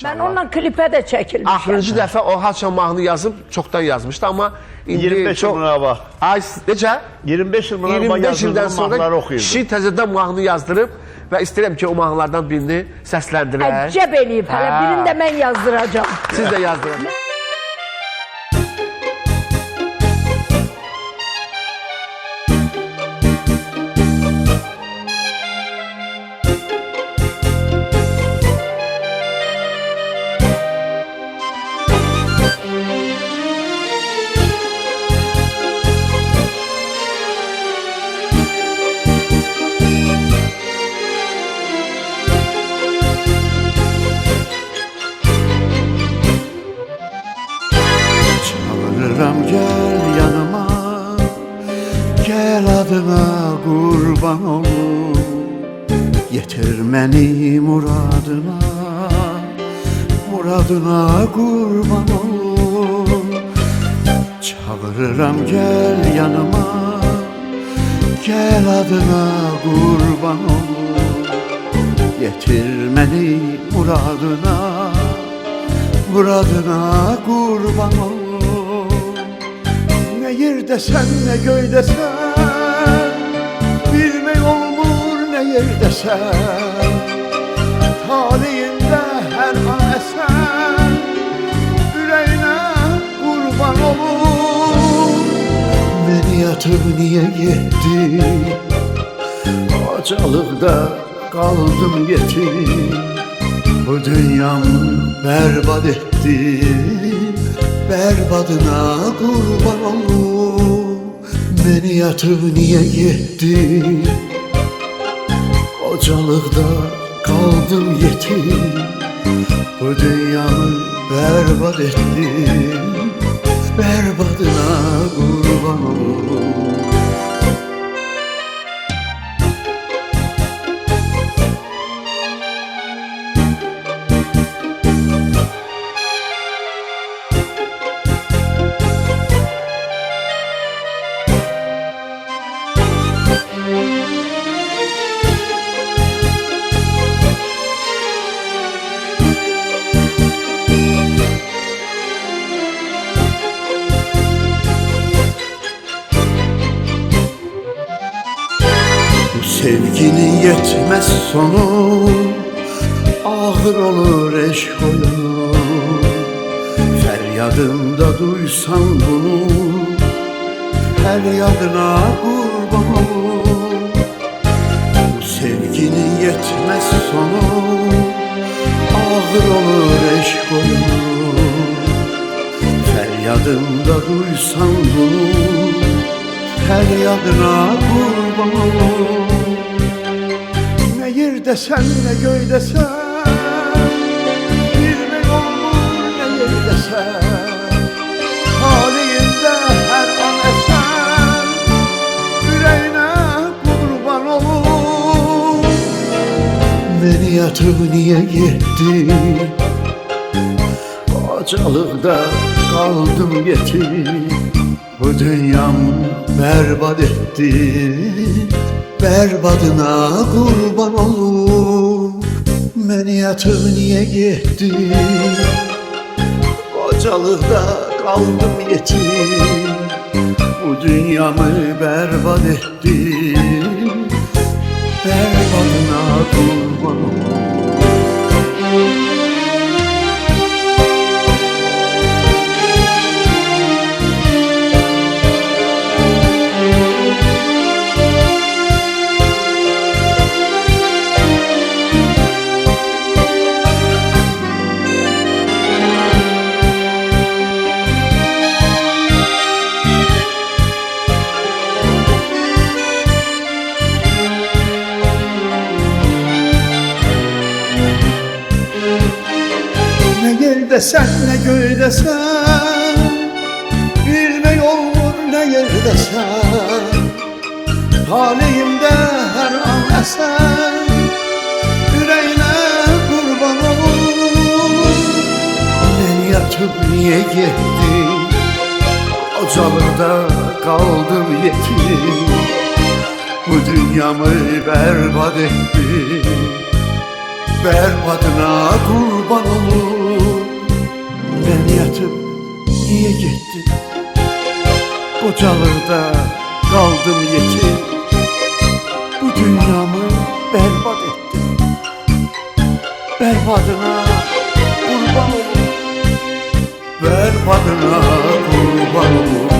Ben onunla klipe de çekilmişim. Axırıncı dəfə o haçan mahnı yazıb, çoxdan yazmışdı, amma indi 25 çox... yılına bak. Ay, necə? 25 yılına 25 ildən sonra mahnıları okuyordum. kişi təzədən mahnı yazdırıb və istəyirəm ki, o mahnılardan birini səsləndirək. Əcəb eləyib, hələ birini də mən yazdıracağım. Siz də yazdırın. Çağırıram gel yanıma, gel adına kurban olum, yetir beni muradına, muradına kurban olum. Çağırıram gel yanıma, gel adına kurban olum, yetir beni muradına, muradına kurban olum. Ne yerdesen ne göydesen, bilmek olur ne yerdesen. Talihinde her an esen, yüreğine kurban olur. Beni yatır niye gitti, acalıkta kaldım yetim. Bu dünyamı berbat ettin, berbadına kurban olum. Beni yatır niye gittin, kocalıkta kaldım yetim. Bu dünyamı berbat ettin, berbadına kurban olum. Sevginin yetmez sonu, ağır olur eşk oyunu. Feryadımda duysan bunu, her yadına kurban olum. Bu sevginin yetmez sonu, ağır olur eşk oyunu. Feryadımda duysan bunu, her yadına kurban olum. Ne yerdesen ne göydesen, bilmek olur ne yerdesen. Halinde her an esen, yüreğine kurban olum. Beni yatır niye gitti, acalıkta kaldım yetim. Bu dünyamı berbat ettin, berbadına kurban olum. Beni yatır niye gittin, kocalıkta kaldım yetim. Bu dünyamı berbat ettin, berbadına kurban olum. Ne yerdesen ne göydesen, bilmek olur ne yerdesen. Talihimde her an esen, yüreğine kurban olum. Beni yatıp niye gittin, ocalıkta kaldım yetim. Bu dünyamı berbat ettin, berbadına kurban olum. Ucalıqda qaldım yetim. Bu dünyamı bərbad etdim. Bərbadına qurban olum. Bərbadına qurban olum.